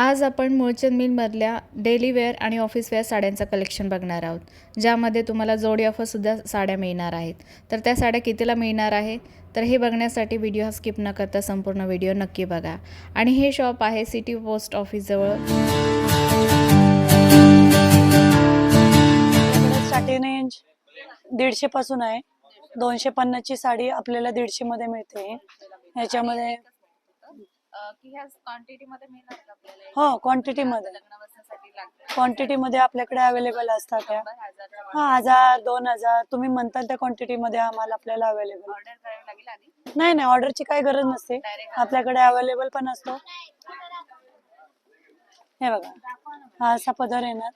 आज आपण Mulchand मिलमधल्या daily wear आणि ऑफिस वेअर साड्यांचं कलेक्शन बघणार आहोत, ज्यामध्ये तुम्हाला जोडी ऑफरसुद्धा साड्या मिळणार आहेत. तर त्या साड्या कितीला मिळणार आहे, तर हे बघण्यासाठी व्हिडिओ हा स्किप न करता संपूर्ण व्हिडिओ नक्की बघा. आणि हे शॉप आहे सिटी पोस्ट ऑफिसजवळ. स्टार्टिंग रेंज 150 पासून आहे. 250 ची साडी आपल्याला 150 मध्ये मिळते. याच्यामध्ये हो, क्वांटिटी मध्ये आपल्याकडे अवेलेबल असतात त्या. 1000 2000 तुम्ही म्हणताल त्या क्वांटिटी मध्ये आपल्याला अवेलेबल. नाही, ऑर्डरची काही गरज नसते, आपल्याकडे अवेलेबल पण असतो. हे बघा, हा असा पदर येणार,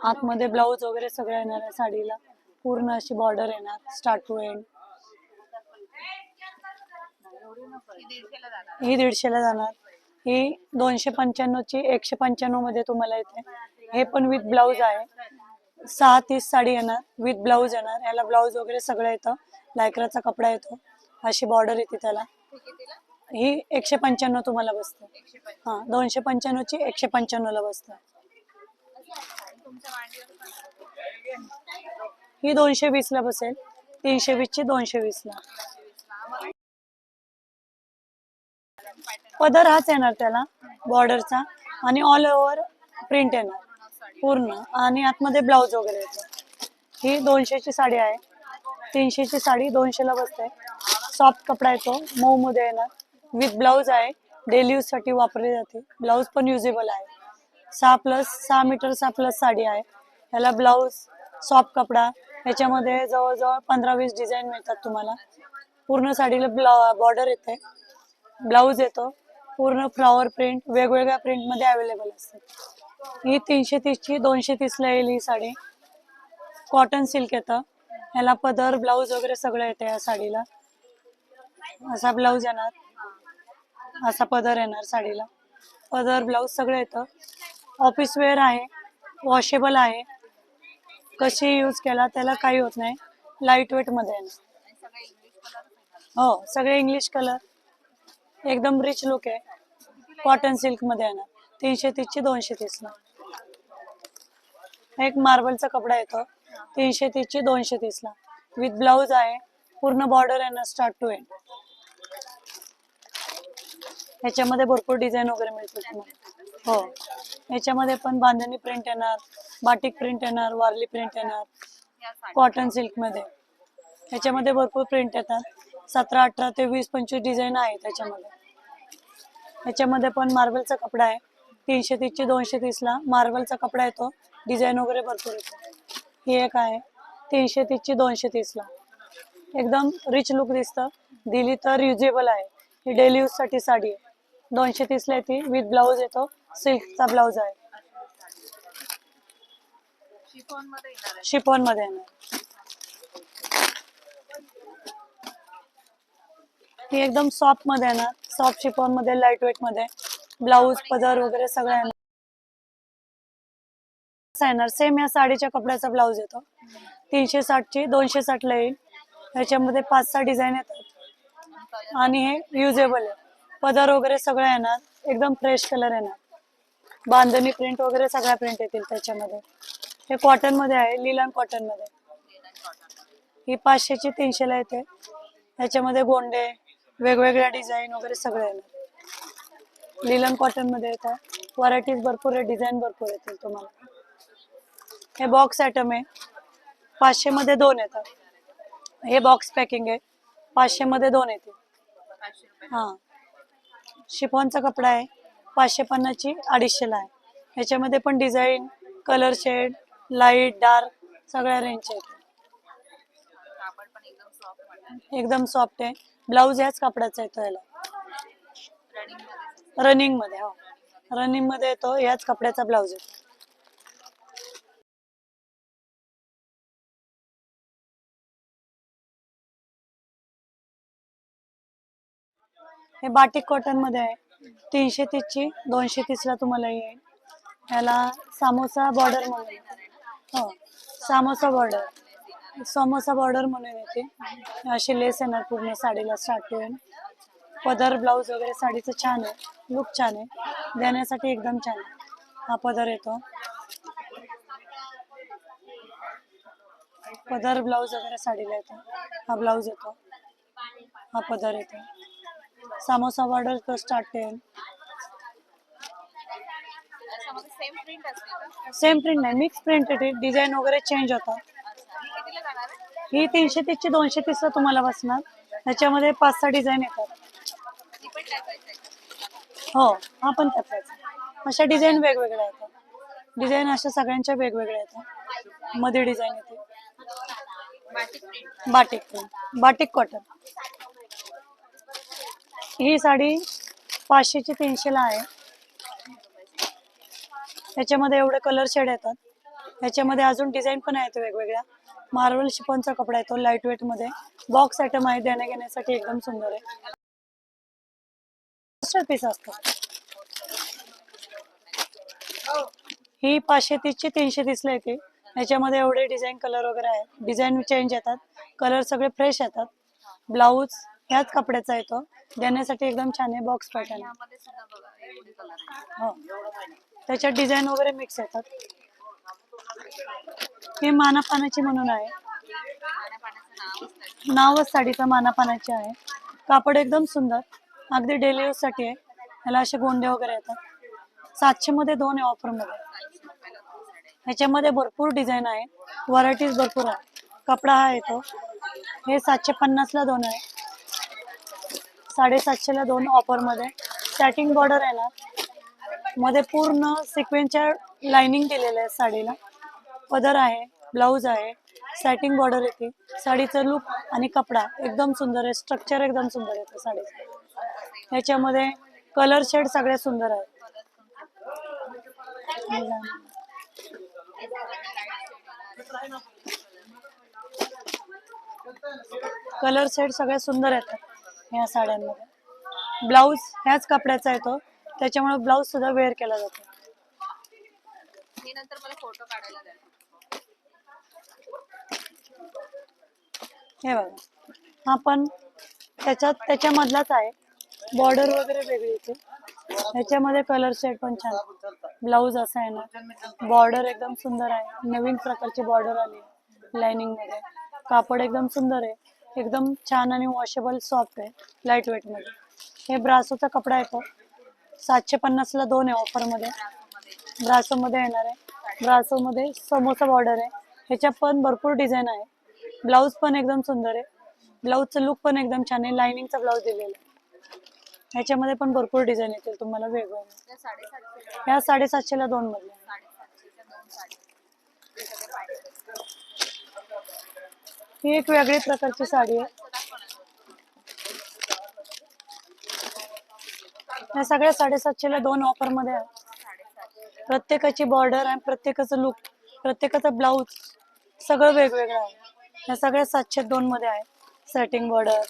आतमध्ये ब्लाऊज वगैरे सगळं येणार आहे. साडीला पूर्ण अशी बॉर्डर येणार स्टार्ट टू एंड. ही 150 ला जाणार. ही 295 ची 195 मध्ये तुम्हाला येते. हे पण विथ ब्लाऊज आहे. 630 साडी येणार, विथ ब्लाऊज येणार. याला ब्लाऊज वगैरे सगळं येतं, लायक्राचा कपडा येतो, अशी बॉर्डर येते त्याला. ही 195 तुम्हाला बसते. हा, 295 ची 195 ला बसते. ही 220 ला बसेल. 320 ची 220 ला. पदर हाच येणार त्याला बॉर्डरचा, आणि ऑल ओव्हर प्रिंट येणार पूर्ण, आणि आतमध्ये ब्लाऊज वगैरे येतो. ही 200 ची साडी आहे. 300 ची साडी 200 ला बसते. सॉफ्ट कपडा येतो, मऊ मध्ये येणार, विथ ब्लाऊज आहे. डेली यूज साठी वापरली जाते. ब्लाऊज पण युजेबल आहे. 6 मीटर 6+ साडी आहे. याला ब्लाऊज, सॉफ्ट कपडा. याच्यामध्ये जवळजवळ 15-20 डिझाईन मिळतात तुम्हाला. पूर्ण साडीला बॉर्डर येते, ब्लाऊज येतो, पूर्ण फ्लॉवर प्रिंट वेगवेगळ्या प्रिंट मध्ये अवेलेबल असते. ही 330 ची 230 ला येईल. ही साडी कॉटन सिल्क येतं. याला पदर, ब्लाऊज वगैरे सगळं येते. या साडीला असा ब्लाऊज येणार, असा पदर येणार साडीला. पदर, ब्लाऊज सगळं येतं. ऑफिस वेअर आहे, वॉशेबल आहे. कशी यूज केला त्याला काही होत नाही. लाईट वेट मध्ये येणार. हो, सगळे इंग्लिश कलर, एकदम रिच लुक आहे. कॉटन सिल्क मध्ये येणार. 330 ची 230 ला. एक मार्बलचा कपडा येतो. 330 ची 230 ला, विथ ब्लाऊज आहे. पूर्ण बॉर्डर येणार स्टार्ट टू एंड. याच्यामध्ये भरपूर डिझाईन वगैरे मिळते तुम्हाला. हो, याच्यामध्ये पण बांधणी प्रिंट येणार, बाटिक प्रिंट येणार, वारली प्रिंट येणार, कॉटन सिल्क मध्ये. याच्यामध्ये भरपूर प्रिंट येतात. 17, 18 ते 20, 25 डिझाईन आहे त्याच्यामध्ये. याच्यामध्ये पण मार्बलचा कपडा आहे. 330 ची 230 ला मार्बलचा कपडा येतो. डिझाईन वगैरे भरपूर येतो. ही एक आहे 330 ची 230 ला. एकदम रिच लुक दिसतं, दिली तर युजेबल आहे. ही डेली यूज साठी साडी आहे. 230 ला येते, विथ ब्लाऊज येतो, सिल्कचा ब्लाऊज आहे. शिफॉन मध्ये येणार. ही एकदम सॉफ्ट मध्ये येणार, सॉफ्ट शिफॉन मध्ये, लाईट वेट मध्ये. ब्लाऊज, पदर वगैरे सगळं येणार. सेम या साडीच्या कपड्याचा ब्लाऊज येतो. 360 ची 260 ला येईल. याच्यामध्ये 5-6 डिझाईन येतात, आणि हे युजेबल आहे. पदर वगैरे सगळं येणार, एकदम फ्रेश कलर येणार. बांधणी प्रिंट वगैरे सगळ्या प्रिंट येतील त्याच्यामध्ये. हे कॉटन मध्ये आहे, लिलन कॉटन मध्ये. ही 500 ची 300 ला येते. याच्यामध्ये गोंडे, वेगवेगळ्या डिझाईन वगैरे सगळे येणार. लिलन कॉटन मध्ये येतात. व्हरायटीज भरपूर आहे, डिझाईन भरपूर येतील तुम्हाला. हे बॉक्स आयटम आहे. 500 मध्ये 2 येतात. हे बॉक्स पॅकिंग आहे. 500 मध्ये 2 येते. हा, शिफॉनचा कपडा आहे. 550 ची 250 ला आहे. याच्यामध्ये पण design, colour shade, light, dark सगळ्या रेंज आहेत. एकदम सॉफ्ट आहे. ब्लाऊज याच कपड्याचा येतो. याला रनिंग मध्ये, हो, रनिंग मध्ये येतो. याच कपड्याचा ब्लाऊज येतो. हे बाटिक कॉटन मध्ये आहे. 330 ची 230 ला तुम्हाला येईल. याला सामोसा बॉर्डर म्हणून, हो, समोसा बॉर्डर म्हणून येते. अशी लेस येणार पूर्ण साडीला स्टार्ट टू एंड. पदर ब्लाऊज वगैरे साडीचं छान आहे, लुक छान आहे, देण्यासाठी एकदम छान आहे. हा पदर येतो, पदर ब्लाऊज वगैरे साडीला येतो. हा ब्लाऊज येतो, हा पदर येतो. सामोसा बॉर्डर तो स्टार्ट आहे. सेम प्रिंट नाही, मिक्स प्रिंट आहे, डिझाईन वगैरे चेंज होतात. ही 330 ची 230 ला तुम्हाला बसणार. त्याच्यामध्ये 5-6 डिझाईन येतात. हो, हा पण त्याचाच. अशा डिझाईन वेगवेगळ्या येतात. डिझाईन अशा सगळ्यांच्या वेगवेगळ्या येतात. मध्ये डिझाईन येते बाटिक प्रिंट, बाटिक कॉटन. ही साडी 500 ची 300 ला आहे. याच्यामध्ये एवढे कलर शेड येतात. याच्यामध्ये अजून डिझाईन पण आहेत वेगवेगळ्या. मार्बल शिफॉनचा कपडा येतो, लाईट वेट मध्ये. बॉक्स आयटम आहे, देण्या घेण्यासाठी एकदम सुंदर आहे. पीस असतो. ही 530 ची 330 ला येते. याच्यामध्ये एवढे डिझाईन कलर वगैरे आहेत. डिझाईन चेंज येतात, कलर सगळे फ्रेश येतात. ब्लाऊज ह्याच कपड्याचा येतो, देण्यासाठी एकदम छान आहे. Box pattern. हो, त्याच्यात डिझाईन वगैरे मिक्स येतात. हे मानापानाची म्हणून आहे, नावच साडीचं मानापानाचे आहे. कापड एकदम सुंदर, अगदी डेली यूज साठी आहे. याला असे गोंडे वगैरे येतात. 700 मध्ये 2 आहे ऑफर मध्ये. ह्याच्यामध्ये भरपूर डिझाईन आहे, व्हरायटीज भरपूर आहे. कपडा हा येतो, हे 750 ला 2 आहे, 750 ला 2 ऑफर मध्ये. सॅटिंग बॉर्डर आहे ना, मध्ये पूर्ण सिक्वेन्सच्या लाइनिंग केलेल्या आहे साडीला. पदर आहे, ब्लाऊज आहे, सॅटिंग बॉर्डर येते. साडीचं लुक आणि कपडा एकदम सुंदर आहे, स्ट्रक्चर एकदम सुंदर येतं साडीचं. ह्याच्यामध्ये कलर शेड सगळे सुंदर आहेत. कलर शेड सगळे सुंदर येतात या साड्यांमध्ये. ब्लाऊज ह्याच कपड्याचा येतो, त्याच्यामुळे ब्लाऊज सुद्धा वेअर केला जातो. नंतर मला फोटो काढायला द्या. हे बघा, हा पण त्याच्यामधलाच आहे. बॉर्डर वगैरे वेगळी येते. ह्याच्यामध्ये कलर शेड पण छान. ब्लाऊज असा आहे ना, बॉर्डर एकदम सुंदर आहे. नवीन प्रकारची बॉर्डर आली लाइनिंग मध्ये. कापड एकदम सुंदर आहे, एकदम छान आणि वॉशेबल सॉफ्ट आहे, लाईट वेट मध्ये. हे ब्रासोचा कपडा येतो, 750 ला 2 आहे ऑफर मध्ये. ब्रासो मध्ये येणार आहे. ब्रासो मध्ये समोसा बॉर्डर आहे. ह्याच्यात पण भरपूर डिझाईन आहे. ब्लाऊज पण एकदम सुंदर आहे, ब्लाऊजचं लुक पण एकदम छान आहे. लाइनिंगचा ब्लाऊज दिलेला आहे. ह्याच्यामध्ये पण भरपूर डिझाईन येतील तुम्हाला वेगवेगळे. ह्या 750 ला 2 मध्ये. ही एक वेगळी प्रकारची साडी आहे. या सगळ्या 750 ला 2 ऑफर मध्ये आहे. प्रत्येकाची बॉर्डर आणि प्रत्येकाचं लुक, प्रत्येकाचं ब्लाऊज सगळं वेगवेगळं आहे. या सगळ्या 702 मध्ये आहे. सेटिंग बॉर्डर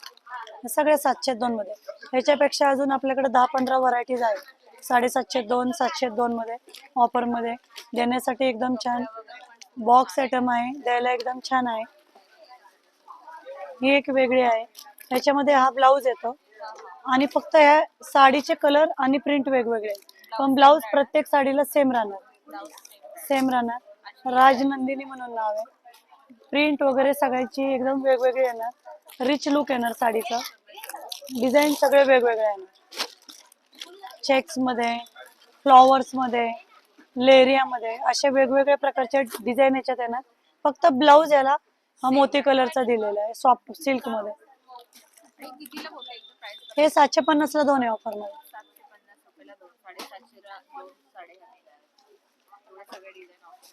सगळ्या 702 मध्ये. ह्याच्यापेक्षा अजून आपल्याकडे 10-15 व्हरायटीज आहेत. 750, 702 मध्ये ऑफर मध्ये देण्यासाठी एकदम छान. बॉक्स आयटम आहे, द्यायला एकदम छान आहे. ही एक वेगळी आहे. ह्याच्यामध्ये हा ब्लाऊज येतो आणि फक्त ह्या साडीचे कलर आणि प्रिंट वेगवेगळे, पण ब्लाऊज प्रत्येक साडीला सेम राहणार. सेम राहणार. राजनंदिनी म्हणून नाव आहे. प्रिंट वगैरे सगळ्याची एकदम वेगवेगळी येणार. रिच लुक येणार साडीचा. डिझाईन सगळे वेगवेगळे येणार. चेक्स मध्ये, फ्लॉवर्स मध्ये, लेरिया मध्ये अशा वेगवेगळ्या प्रकारच्या डिझाईन याच्यात येणार. फक्त ब्लाऊज याला हा मोती कलरचा दिलेला आहे, सॉफ्ट सिल्क मध्ये. हे 750 ला 2 आहे ऑफर मध्ये. 750 रुपयाला 2, 750 ला 2 साड्या. सगळे डिझाईन ऑफर.